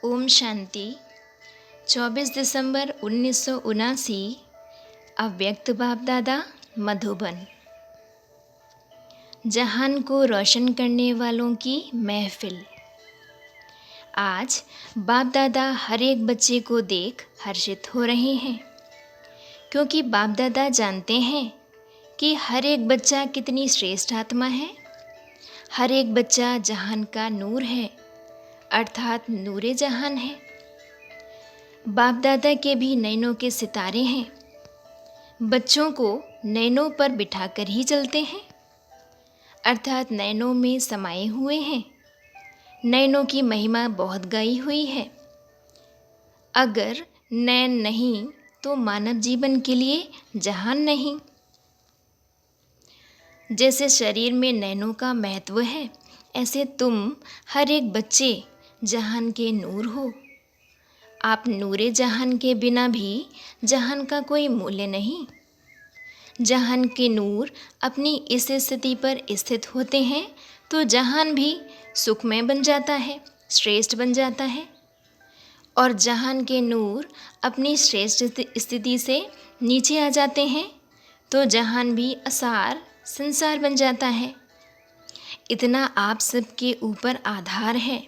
ओम शांति। 24 दिसंबर 1979। अव्यक्त बाप दादा मधुबन। जहान को रोशन करने वालों की महफिल। आज बाप दादा हर एक बच्चे को देख हर्षित हो रहे हैं, क्योंकि बाप दादा जानते हैं कि हर एक बच्चा कितनी श्रेष्ठ आत्मा है। हर एक बच्चा जहान का नूर है, अर्थात नूरे जहान है। बाप दादा के भी नैनों के सितारे हैं। बच्चों को नैनों पर बिठाकर ही चलते हैं, अर्थात नैनों में समाये हुए हैं। नैनों की महिमा बहुत गाई हुई है। अगर नैन नहीं तो मानव जीवन के लिए जहान नहीं। जैसे शरीर में नैनों का महत्व है, ऐसे तुम हर एक बच्चे जहान के नूर हो। आप नूरे जहान के बिना भी जहान का कोई मूल्य नहीं। जहान के नूर अपनी इस स्थिति पर स्थित होते हैं तो जहान भी सुखमय बन जाता है, श्रेष्ठ बन जाता है। और जहान के नूर अपनी श्रेष्ठ स्थिति से नीचे आ जाते हैं तो जहान भी असार संसार बन जाता है। इतना आप सबके ऊपर आधार है।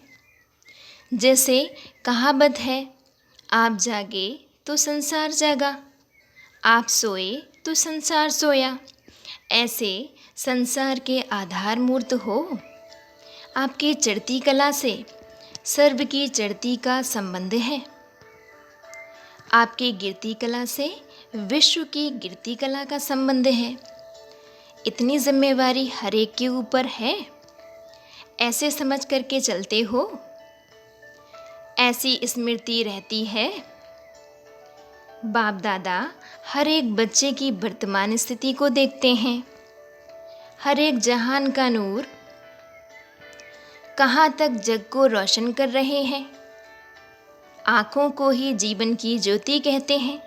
जैसे कहावत है, आप जागे तो संसार जागा, आप सोए तो संसार सोया। ऐसे संसार के आधार मूर्त हो। आपकी चढ़ती कला से सर्व की चढ़ती का संबंध है। आपकी गिरती कला से विश्व की गिरती कला का संबंध है। इतनी जिम्मेवारी हर एक के ऊपर है। ऐसे समझ करके चलते हो। ऐसी स्मृति रहती है। बाप दादा हर एक बच्चे की वर्तमान स्थिति को देखते हैं। हर एक जहान का नूर कहाँ तक जग को रोशन कर रहे हैं। आँखों को ही जीवन की ज्योति कहते हैं।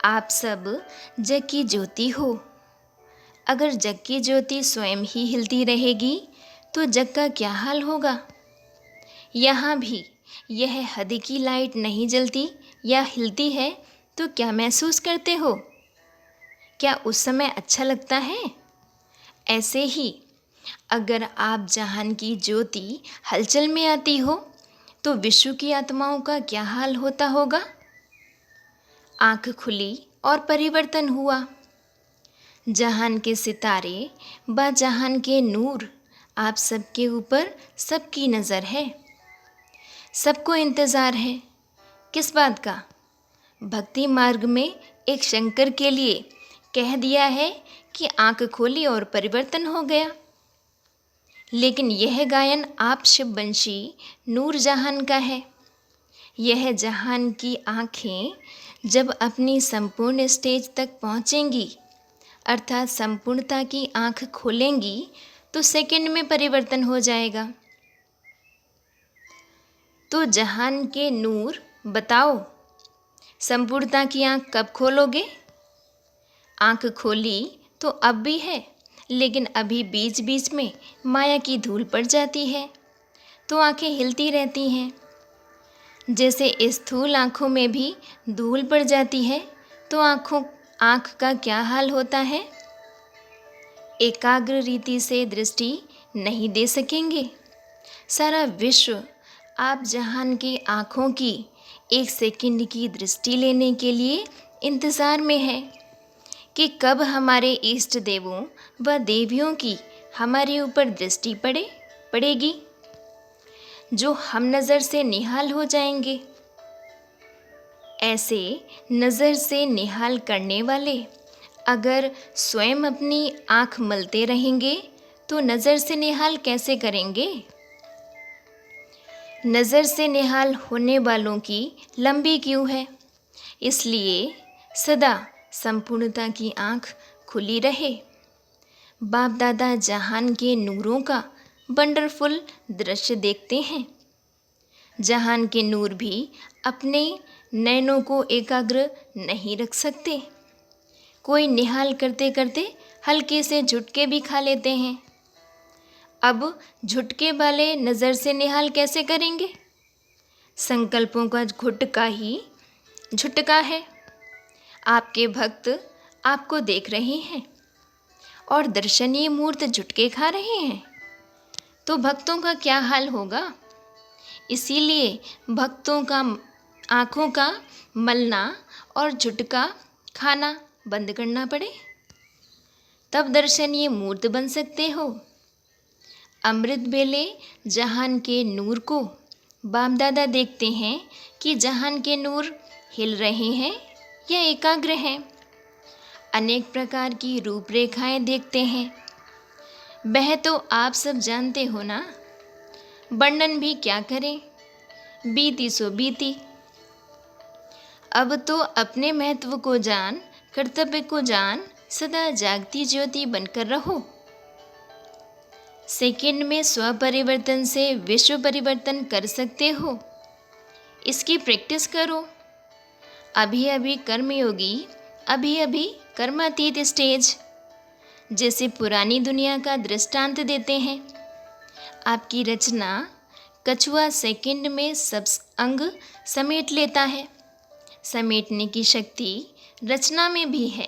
आप सब जग की ज्योति हो। अगर जग की ज्योति स्वयं ही हिलती रहेगी तो जग का क्या हाल होगा। यहाँ भी यह हद की लाइट नहीं जलती या हिलती है तो क्या महसूस करते हो? क्या उस समय अच्छा लगता है? ऐसे ही अगर आप जहान की ज्योति हलचल में आती हो तो विश्व की आत्माओं का क्या हाल होता होगा। आँख खुली और परिवर्तन हुआ। जहान के सितारे व जहान के नूर आप सबके ऊपर सबकी नज़र है। सबको इंतज़ार है। किस बात का? भक्ति मार्ग में एक शंकर के लिए कह दिया है कि आँख खोली और परिवर्तन हो गया। लेकिन यह गायन आप शिववंशी नूर जहान का है। यह जहान की आँखें जब अपनी संपूर्ण स्टेज तक पहुँचेंगी, अर्थात संपूर्णता की आँख खोलेंगी तो सेकंड में परिवर्तन हो जाएगा। तो जहान के नूर बताओ, संपूर्णता की आँख कब खोलोगे? आँख खोली तो अब भी है, लेकिन अभी बीच बीच में माया की धूल पड़ जाती है तो आँखें हिलती रहती हैं। जैसे स्थूल आँखों में भी धूल पड़ जाती है तो आँख का क्या हाल होता है। एकाग्र रीति से दृष्टि नहीं दे सकेंगे। सारा विश्व आप जहान की आँखों की एक सेकंड की दृष्टि लेने के लिए इंतज़ार में है कि कब हमारे इष्ट देवों व देवियों की हमारे ऊपर दृष्टि पड़ेगी, जो हम नज़र से निहाल हो जाएंगे। ऐसे नज़र से निहाल करने वाले अगर स्वयं अपनी आँख मलते रहेंगे तो नज़र से निहाल कैसे करेंगे। नज़र से निहाल होने वालों की लंबी क्यों है। इसलिए सदा संपूर्णता की आँख खुली रहे। बाप दादा जहान के नूरों का वंडरफुल दृश्य देखते हैं। जहान के नूर भी अपने नैनों को एकाग्र नहीं रख सकते। कोई निहाल करते करते हल्के से झुटके भी खा लेते हैं। अब झुटके वाले नज़र से निहाल कैसे करेंगे। संकल्पों का घुटका ही झुटका है। आपके भक्त आपको देख रहे हैं और दर्शनीय मूर्त झुटके खा रहे हैं, तो भक्तों का क्या हाल होगा। इसीलिए भक्तों का आँखों का मलना और झुटका खाना बंद करना पड़े, तब दर्शनीय मूर्त बन सकते हो। अमृत बेले जहान के नूर को बाप दादा देखते हैं कि जहान के नूर हिल रहे हैं या एकाग्र हैं। अनेक प्रकार की रूपरेखाएं देखते हैं। वह तो आप सब जानते हो ना, वर्णन भी क्या करें, बीती सो बीती। अब तो अपने महत्व को जान, कर्तव्य को जान, सदा जागती ज्योति बनकर रहो। सेकंड में स्व परिवर्तन से विश्व परिवर्तन कर सकते हो, इसकी प्रैक्टिस करो। अभी अभी कर्मयोगी, अभी अभी कर्मातीत स्टेज, जैसे पुरानी दुनिया का दृष्टांत देते हैं। आपकी रचना कछुआ सेकंड में सब अंग समेट लेता है। समेटने की शक्ति रचना में भी है।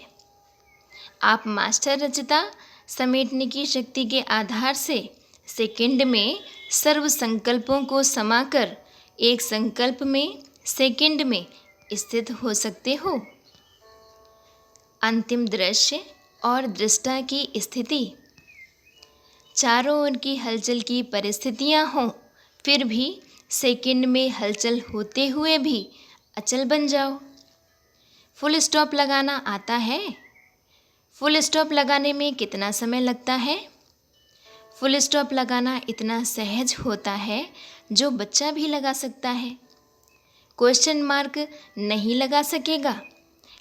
आप मास्टर रचता समेटने की शक्ति के आधार से सेकंड में सर्व संकल्पों को समाकर एक संकल्प में सेकंड में स्थित हो सकते हो। अंतिम दृश्य और दृष्टा की स्थिति, चारों ओर की हलचल की परिस्थितियां हों, फिर भी सेकंड में हलचल होते हुए भी अचल बन जाओ। फुल स्टॉप लगाना आता है? फुल स्टॉप लगाने में कितना समय लगता है? फुल स्टॉप लगाना इतना सहज होता है जो बच्चा भी लगा सकता है। क्वेश्चन मार्क नहीं लगा सकेगा,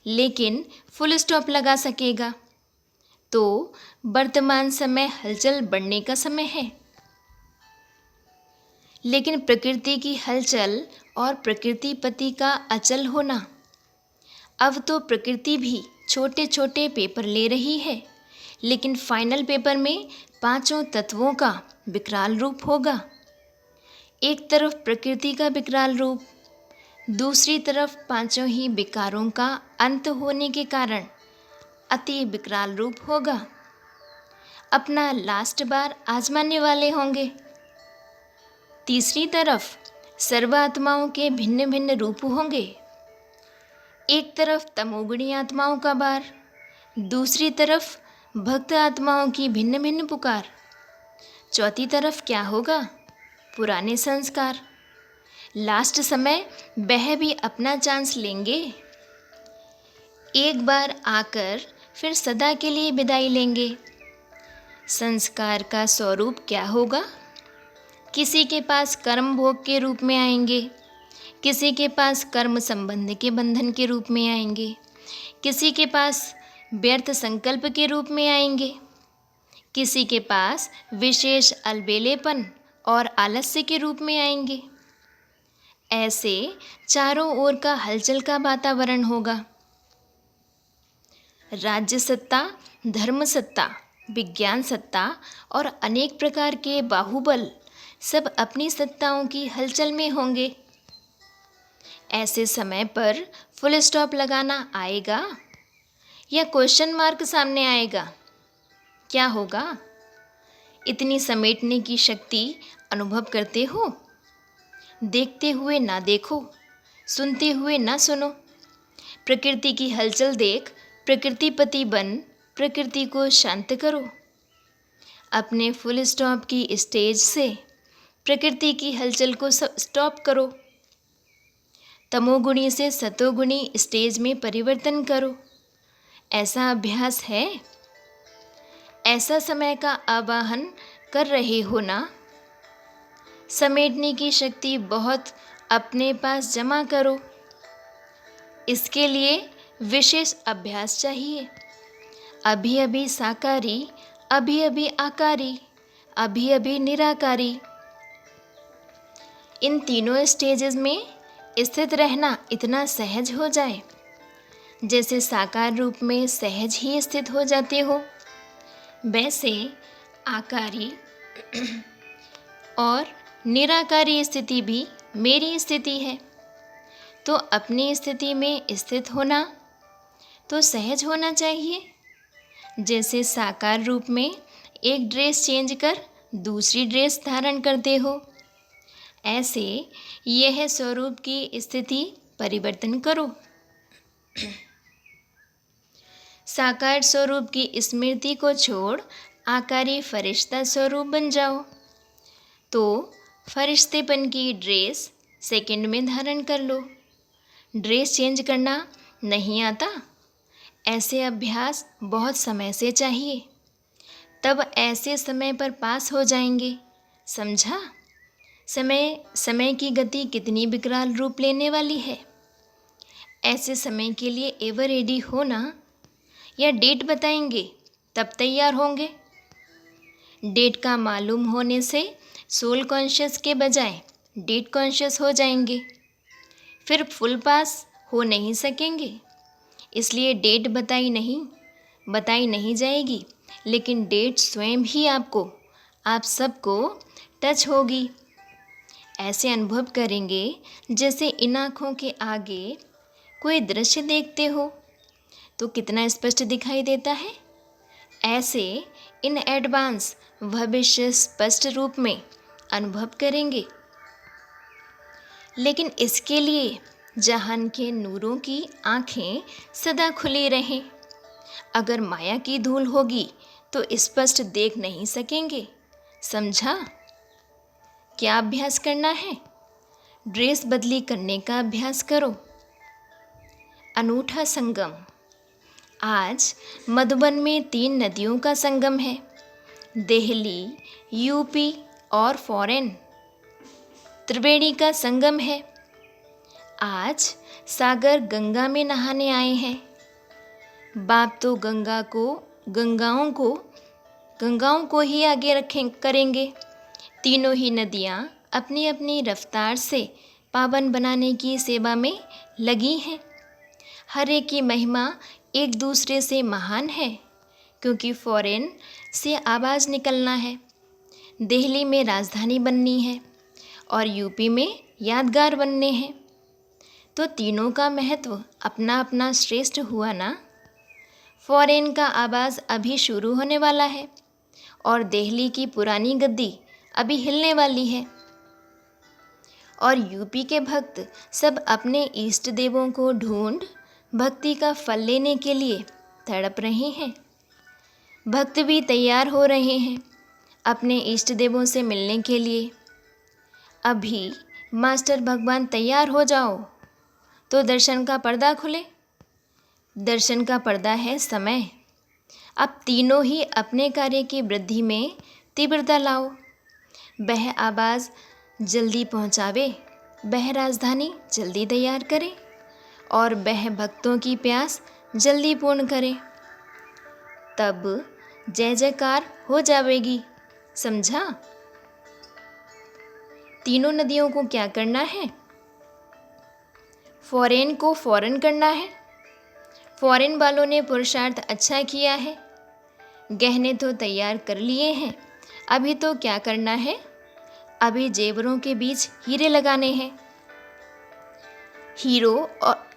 लेकिन फुल स्टॉप लगा सकेगा। तो वर्तमान समय हलचल बढ़ने का समय है। लेकिन प्रकृति की हलचल और प्रकृतिपति का अचल होना, अब तो प्रकृति भी छोटे छोटे पेपर ले रही है, लेकिन फाइनल पेपर में पांचों तत्वों का विकराल रूप होगा। एक तरफ प्रकृति का विकराल रूप, दूसरी तरफ पांचों ही विकारों का अंत होने के कारण अति विकराल रूप होगा। अपना लास्ट बार आजमाने वाले होंगे। तीसरी तरफ सर्वात्माओं के भिन्न भिन्न रूप होंगे। एक तरफ तमोगुणी आत्माओं का बार, दूसरी तरफ भक्त आत्माओं की भिन्न भिन्न पुकार, चौथी तरफ क्या होगा? पुराने संस्कार। लास्ट समय वह भी अपना चांस लेंगे। एक बार आकर फिर सदा के लिए विदाई लेंगे। संस्कार का स्वरूप क्या होगा? किसी के पास कर्म भोग के रूप में आएंगे, किसी के पास कर्म संबंध के बंधन के रूप में आएंगे, किसी के पास व्यर्थ संकल्प के रूप में आएंगे, किसी के पास विशेष अलबेलेपन और आलस्य के रूप में आएंगे। ऐसे चारों ओर का हलचल का वातावरण होगा। राज्य सत्ता, धर्म सत्ता, विज्ञान सत्ता और अनेक प्रकार के बाहुबल सब अपनी सत्ताओं की हलचल में होंगे। ऐसे समय पर फुल स्टॉप लगाना आएगा या क्वेश्चन मार्क सामने आएगा? क्या होगा? इतनी समेटने की शक्ति अनुभव करते हो? देखते हुए ना देखो, सुनते हुए ना सुनो। प्रकृति की हलचल देख प्रकृतिपति बन प्रकृति को शांत करो। अपने फुल स्टॉप की स्टेज से प्रकृति की हलचल को स्टॉप करो। तमोगुणी से सतोगुणी स्टेज में परिवर्तन करो। ऐसा अभ्यास है? ऐसा समय का आवाहन कर रहे हो ना? समेटने की शक्ति बहुत अपने पास जमा करो। इसके लिए विशेष अभ्यास चाहिए। अभी अभी साकारी, अभी अभी आकारी, अभी अभी निराकारी। इन तीनों स्टेजेस में स्थित रहना इतना सहज हो जाए, जैसे साकार रूप में सहज ही स्थित हो जाते हो, वैसे आकारी और निराकारी स्थिति भी मेरी स्थिति है। तो अपनी स्थिति में स्थित होना तो सहज होना चाहिए। जैसे साकार रूप में एक ड्रेस चेंज कर दूसरी ड्रेस धारण करते हो, ऐसे यह स्वरूप की स्थिति परिवर्तन करो। साकार स्वरूप की स्मृति को छोड़ आकारी फरिश्ता स्वरूप बन जाओ, तो फरिश्तेपन की ड्रेस सेकंड में धारण कर लो। ड्रेस चेंज करना नहीं आता? ऐसे अभ्यास बहुत समय से चाहिए, तब ऐसे समय पर पास हो जाएंगे। समझा? समय की गति कितनी विकराल रूप लेने वाली है। ऐसे समय के लिए एवर रेडी हो ना, या डेट बताएंगे तब तैयार होंगे? डेट का मालूम होने से सोल कॉन्शियस के बजाय डेट कॉन्शियस हो जाएंगे, फिर फुल पास हो नहीं सकेंगे। इसलिए डेट बताई नहीं जाएगी, लेकिन डेट स्वयं ही आप सबको टच होगी। ऐसे अनुभव करेंगे जैसे इन आँखों के आगे कोई दृश्य देखते हो तो कितना स्पष्ट दिखाई देता है। ऐसे इन एडवांस भविष्य स्पष्ट रूप में अनुभव करेंगे। लेकिन इसके लिए जहान के नूरों की आँखें सदा खुली रहें। अगर माया की धूल होगी तो स्पष्ट देख नहीं सकेंगे। समझा? क्या अभ्यास करना है? ड्रेस बदली करने का अभ्यास करो। अनूठा संगम। आज मधुबन में 3 नदियों का संगम है, दिल्ली, यूपी और फॉरेन। त्रिवेणी का संगम है। आज सागर गंगा में नहाने आए हैं। बाप तो गंगाओं को ही आगे करेंगे। तीनों ही नदियाँ अपनी अपनी रफ्तार से पावन बनाने की सेवा में लगी हैं। हर एक की महिमा एक दूसरे से महान है, क्योंकि फॉरेन से आवाज़ निकलना है, दिल्ली में राजधानी बननी है और यूपी में यादगार बनने हैं। तो तीनों का महत्व अपना अपना श्रेष्ठ हुआ ना। फॉरेन का आवाज़ अभी शुरू होने वाला है और दिल्ली की पुरानी गद्दी अभी हिलने वाली है। और यूपी के भक्त सब अपने इष्ट देवों को ढूंढ भक्ति का फल लेने के लिए तड़प रहे हैं। भक्त भी तैयार हो रहे हैं अपने इष्ट देवों से मिलने के लिए। अभी मास्टर भगवान तैयार हो जाओ तो दर्शन का पर्दा खुले। दर्शन का पर्दा है समय। अब तीनों ही अपने कार्य की वृद्धि में तीव्रता लाओ। वह आवाज़ जल्दी पहुँचावे, वह राजधानी जल्दी तैयार करे और वह भक्तों की प्यास जल्दी पूर्ण करे। तब जय जयकार हो जाएगी। समझा? तीनों नदियों को क्या करना है? फॉरेन को फॉरेन करना है। फॉरेन वालों ने पुरुषार्थ अच्छा किया है, गहने तो तैयार कर लिए हैं। अभी तो क्या करना है? अभी जेवरों के बीच हीरे लगाने हैं।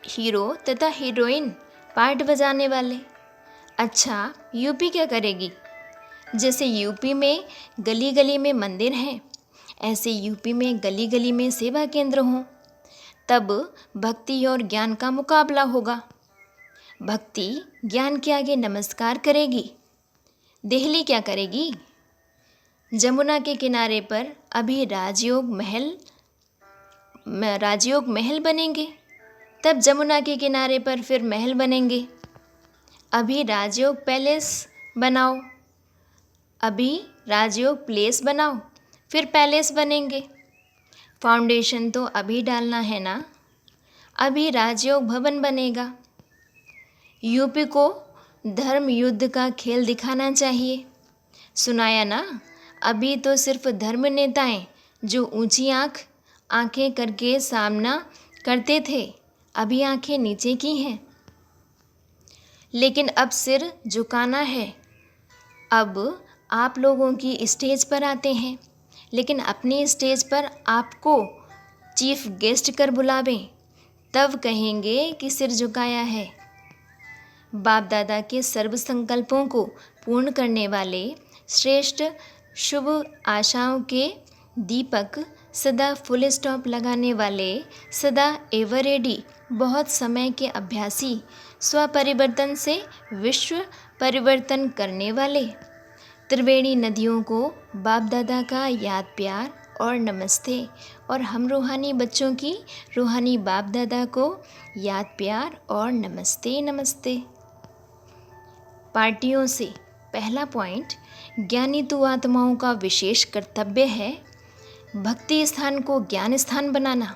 हीरो तथा हीरोइन पार्ट बजाने वाले। अच्छा, यूपी क्या करेगी? जैसे यूपी में गली गली में मंदिर हैं, ऐसे यूपी में गली गली में सेवा केंद्र हों। तब भक्ति और ज्ञान का मुकाबला होगा। भक्ति ज्ञान के आगे नमस्कार करेगी। दिल्ली क्या करेगी? जमुना के किनारे पर अभी राजयोग महल बनेंगे। तब जमुना के किनारे पर फिर महल बनेंगे। अभी राजयोग पैलेस बनाओ, अभी राजयोग प्लेस बनाओ, फिर पैलेस बनेंगे। फाउंडेशन तो अभी डालना है ना, अभी राजयोग भवन बनेगा। यूपी को धर्म युद्ध का खेल दिखाना चाहिए। सुनाया ना? अभी तो सिर्फ धर्म नेताएं जो ऊंची आंखें करके सामना करते थे, अभी आंखें नीचे की हैं। लेकिन अब सिर झुकाना है। अब आप लोगों की स्टेज पर आते हैं, लेकिन अपनी स्टेज पर आपको चीफ गेस्ट कर बुलावें तब कहेंगे कि सिर झुकाया है। बाप दादा के सर्व संकल्पों को पूर्ण करने वाले श्रेष्ठ शुभ आशाओं के दीपक, सदा फुल स्टॉप लगाने वाले, सदा एवर रेडी, बहुत समय के अभ्यासी, स्वपरिवर्तन से विश्व परिवर्तन करने वाले, त्रिवेणी नदियों को बाप दादा का याद प्यार और नमस्ते, और हम रूहानी बच्चों की रूहानी बाप दादा को याद प्यार और नमस्ते नमस्ते। पार्टियों से पहला पॉइंट, ज्ञानी तु आत्माओं का विशेष कर्तव्य है भक्ति स्थान को ज्ञान स्थान बनाना।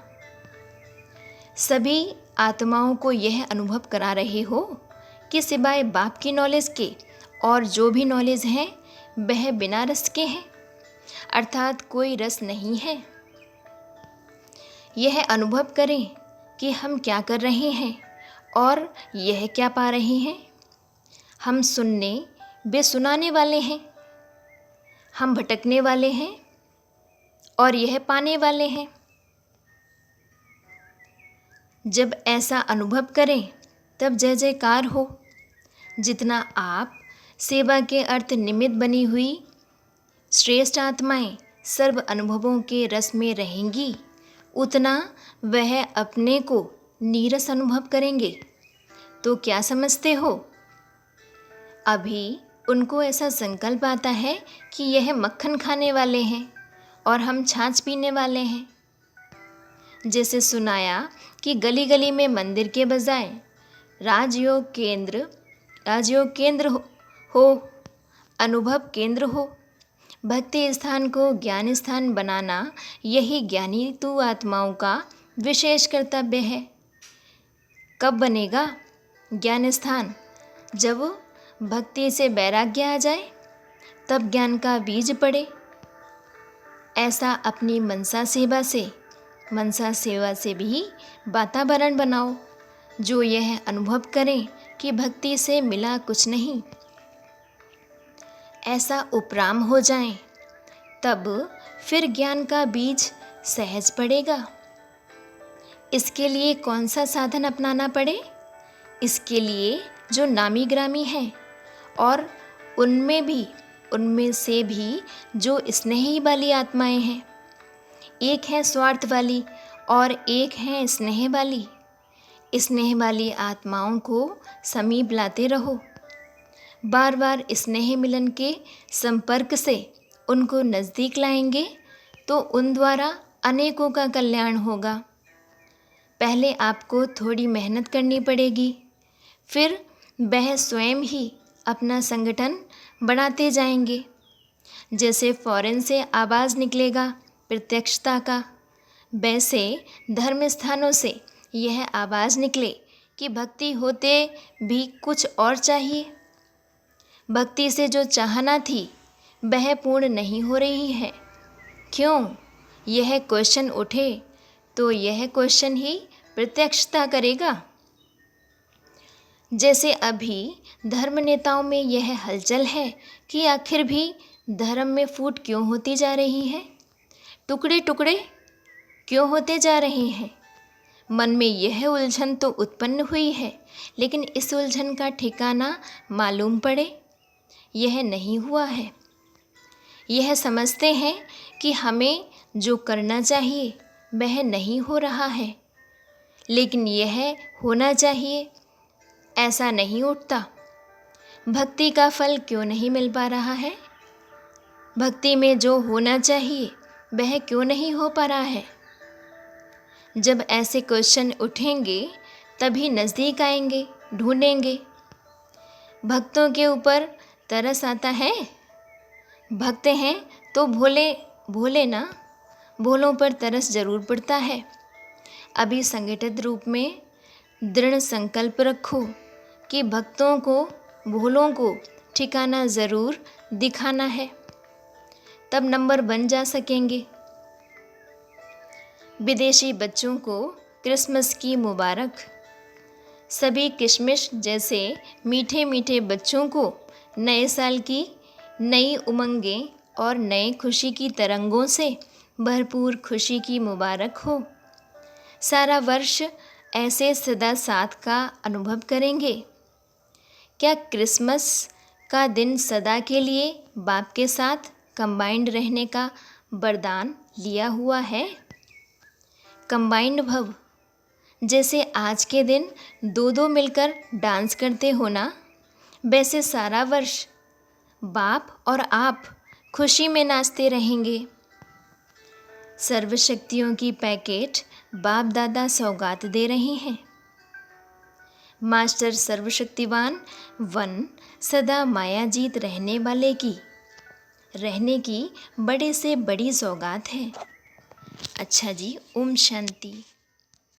सभी आत्माओं को यह अनुभव करा रहे हो कि सिवाय बाप की नॉलेज के और जो भी नॉलेज है वह बिना रस के हैं, अर्थात कोई रस नहीं है। यह अनुभव करें कि हम क्या कर रहे हैं और यह क्या पा रहे हैं। हम सुनने वे सुनाने वाले हैं, हम भटकने वाले हैं और यह पाने वाले हैं। जब ऐसा अनुभव करें तब जय जयकार हो। जितना आप सेवा के अर्थ निमित्त बनी हुई श्रेष्ठ आत्माएं सर्व अनुभवों के रस में रहेंगी, उतना वह अपने को नीरस अनुभव करेंगे। तो क्या समझते हो? अभी उनको ऐसा संकल्प आता है कि यह मक्खन खाने वाले हैं और हम छाछ पीने वाले हैं। जैसे सुनाया कि गली गली में मंदिर के बजाय राजयोग केंद्र हो, अनुभव केंद्र हो। भक्ति स्थान को ज्ञान स्थान बनाना यही ज्ञानी तु आत्माओं का विशेष कर्तव्य है। कब बनेगा ज्ञान स्थान? जब भक्ति से वैराग्य आ जाए, तब ज्ञान का बीज पड़े। ऐसा अपनी मनसा सेवा से भी वातावरण बनाओ जो यह अनुभव करें कि भक्ति से मिला कुछ नहीं। ऐसा उपराम हो जाए तब फिर ज्ञान का बीज सहज पड़ेगा। इसके लिए कौन सा साधन अपनाना पड़े? इसके लिए जो नामी ग्रामी हैं और उनमें से भी जो स्नेही वाली आत्माएं हैं। एक है स्वार्थ वाली और एक है स्नेह वाली। स्नेह वाली आत्माओं को समीप लाते रहो। बार बार स्नेह मिलन के संपर्क से उनको नज़दीक लाएंगे तो उन द्वारा अनेकों का कल्याण होगा। पहले आपको थोड़ी मेहनत करनी पड़ेगी, फिर वह स्वयं ही अपना संगठन बढ़ाते जाएंगे। जैसे फौरन से आवाज़ निकलेगा प्रत्यक्षता का, वैसे धर्म स्थानों से यह आवाज़ निकले कि भक्ति होते भी कुछ और चाहिए। भक्ति से जो चाहना थी वह पूर्ण नहीं हो रही है। क्यों? यह क्वेश्चन उठे तो यह क्वेश्चन ही प्रत्यक्षता करेगा। जैसे अभी धर्म नेताओं में यह हलचल है कि आखिर भी धर्म में फूट क्यों होती जा रही है, टुकड़े टुकड़े क्यों होते जा रहे हैं। मन में यह उलझन तो उत्पन्न हुई है, लेकिन इस उलझन का ठिकाना मालूम पड़े यह नहीं हुआ है। यह समझते हैं कि हमें जो करना चाहिए वह नहीं हो रहा है, लेकिन यह होना चाहिए ऐसा नहीं उठता। भक्ति का फल क्यों नहीं मिल पा रहा है? भक्ति में जो होना चाहिए वह क्यों नहीं हो पा रहा है? जब ऐसे क्वेश्चन उठेंगे तभी नज़दीक आएंगे, ढूंढेंगे। भक्तों के ऊपर तरस आता है। भक्त हैं तो भोले ना, भोलों पर तरस जरूर पड़ता है। अभी संगठित रूप में दृढ़ संकल्प रखो कि भक्तों को, भोलों को ठिकाना ज़रूर दिखाना है, तब नंबर बन जा सकेंगे। विदेशी बच्चों को क्रिसमस की मुबारक। सभी किशमिश जैसे मीठे मीठे बच्चों को नए साल की नई उमंगें और नए खुशी की तरंगों से भरपूर खुशी की मुबारक हो। सारा वर्ष ऐसे सदा साथ का अनुभव करेंगे। क्या क्रिसमस का दिन सदा के लिए बाप के साथ कंबाइंड रहने का वरदान लिया हुआ है? कंबाइंड भव, जैसे आज के दिन दो दो मिलकर डांस करते हो ना, वैसे सारा वर्ष बाप और आप खुशी में नाचते रहेंगे। सर्वशक्तियों की पैकेट बाप दादा सौगात दे रहे हैं। मास्टर सर्वशक्तिवान वन सदा मायाजीत रहने की बड़े से बड़ी सौगात है। अच्छा जी, ओम शांति।